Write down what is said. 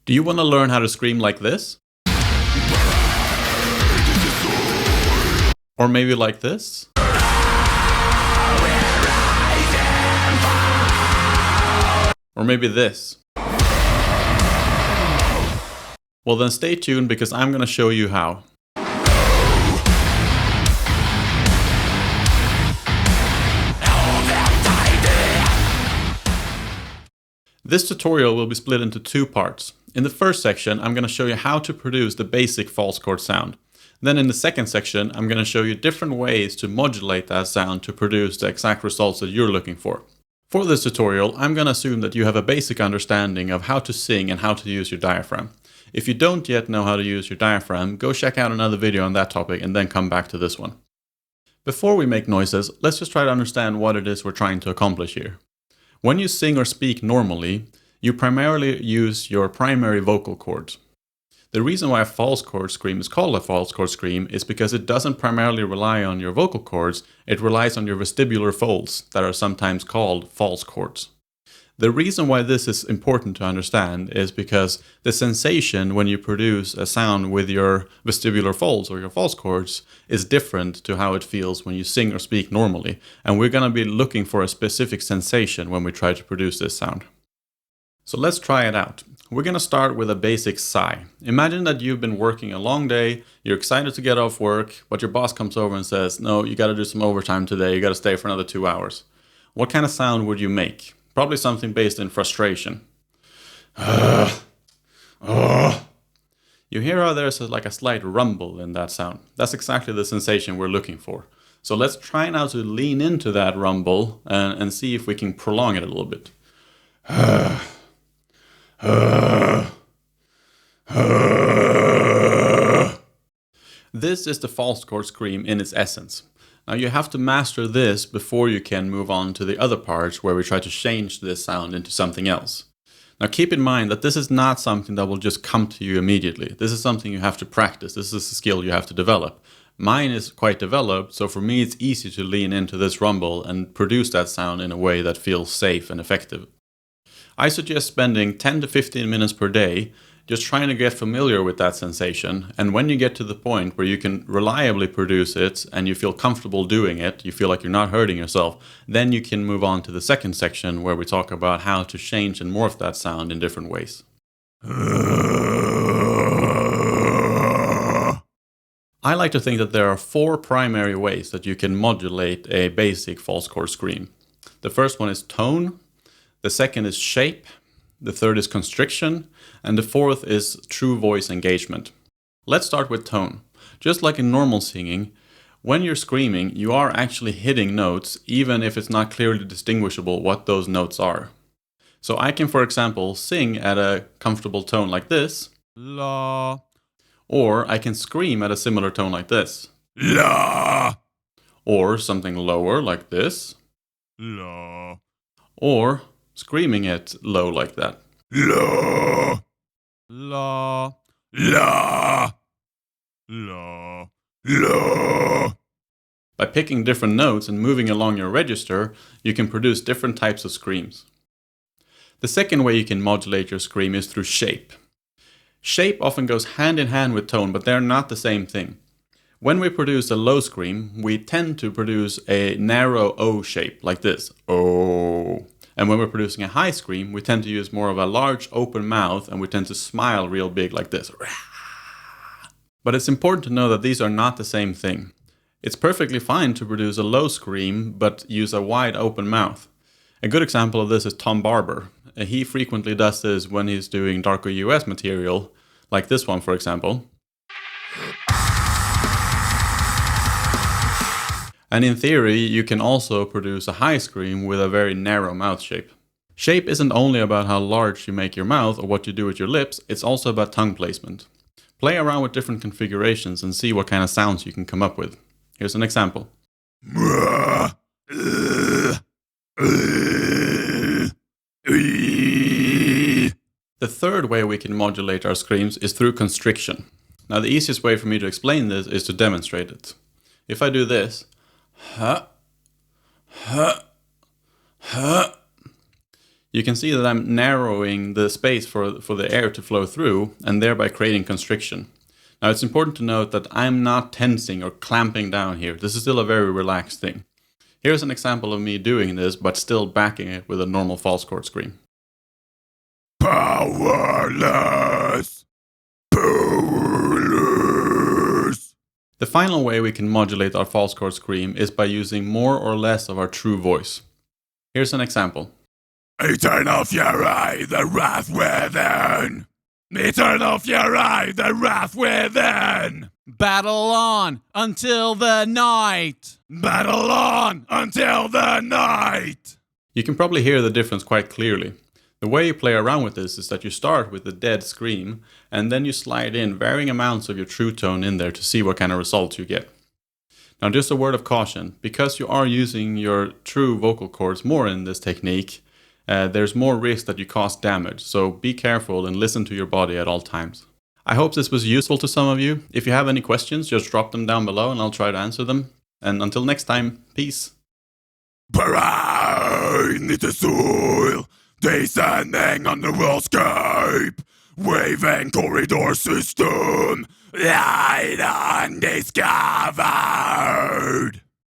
Do you want to learn how to scream like this? Or maybe like this? Or maybe this? Well then stay tuned because I'm gonna show you how. This tutorial will be split into two parts. In the first section, I'm going to show you how to produce the basic false chord sound. Then in the second section, I'm going to show you different ways to modulate that sound to produce the exact results that you're looking for. For this tutorial, I'm going to assume that you have a basic understanding of how to sing and how to use your diaphragm. If you don't yet know how to use your diaphragm, go check out another video on that topic and then come back to this one. Before we make noises, let's just try to understand what it is we're trying to accomplish here. When you sing or speak normally, you primarily use your primary vocal cords. The reason why a false chord scream is called a false chord scream is because it doesn't primarily rely on your vocal cords, it relies on your vestibular folds that are sometimes called false chords. The reason why this is important to understand is because the sensation when you produce a sound with your vestibular folds or your false chords is different to how it feels when you sing or speak normally. And we're going to be looking for a specific sensation when we try to produce this sound. So let's try it out. We're going to start with a basic sigh. Imagine that you've been working a long day, you're excited to get off work, but your boss comes over and says, "No, you got to do some overtime today, you got to stay for another 2 hours." What kind of sound would you make? Probably something based in frustration. You hear how there's like a slight rumble in that sound. That's exactly the sensation we're looking for. So let's try now to lean into that rumble and see if we can prolong it a little bit. This is the false chord scream in its essence. Now you have to master this before you can move on to the other parts where we try to change this sound into something else. Now keep in mind that this is not something that will just come to you immediately. This is something you have to practice. This is a skill you have to develop. Mine is quite developed, so for me it's easy to lean into this rumble and produce that sound in a way that feels safe and effective. I suggest spending 10 to 15 minutes per day just trying to get familiar with that sensation, and when you get to the point where you can reliably produce it and you feel comfortable doing it, you feel like you're not hurting yourself, then you can move on to the second section where we talk about how to change and morph that sound in different ways. I like to think that there are 4 primary ways that you can modulate a basic false chord scream. The first one is tone, the second is shape, the third is constriction, and the fourth is true voice engagement. Let's start with tone. Just like in normal singing, when you're screaming, you are actually hitting notes even if it's not clearly distinguishable what those notes are. So I can, for example, sing at a comfortable tone like this, la, or I can scream at a similar tone like this, la, or something lower like this, la, or screaming it low like that. La, la, la, la, la. By picking different notes and moving along your register, you can produce different types of screams. The second way you can modulate your scream is through shape. Shape often goes hand in hand with tone, but they're not the same thing. When we produce a low scream, we tend to produce a narrow O shape, like this, O. And when we're producing a high scream, we tend to use more of a large open mouth and we tend to smile real big like this. But it's important to know that these are not the same thing. It's perfectly fine to produce a low scream, but use a wide open mouth. A good example of this is Tom Barber. He frequently does this when he's doing darker US material, like this one for example. And in theory, you can also produce a high scream with a very narrow mouth shape. Shape isn't only about how large you make your mouth or what you do with your lips, it's also about tongue placement. Play around with different configurations and see what kind of sounds you can come up with. Here's an example. The third way we can modulate our screams is through constriction. Now the easiest way for me to explain this is to demonstrate it. If I do this, you can see that I'm narrowing the space for the air to flow through and thereby creating constriction. Now it's important to note that I'm not tensing or clamping down here. This is still a very relaxed thing. Here's an example of me doing this, but still backing it with a normal false chord scream. Powerless! Powerless! The final way we can modulate our false chord scream is by using more or less of our true voice. Here's an example. Turn off your eye, the wrath within! Turn off your eye, the wrath within! Battle on until the night! Battle on until the night! You can probably hear the difference quite clearly. The way you play around with this is that you start with the dead scream, and then you slide in varying amounts of your true tone in there to see what kind of results you get. Now just a word of caution, because you are using your true vocal cords more in this technique, there's more risk that you cause damage, so be careful and listen to your body at all times. I hope this was useful to some of you. If you have any questions, just drop them down below and I'll try to answer them. And until next time, peace. Behind the soil, descending on the worldscape, waving corridor system, light undiscovered.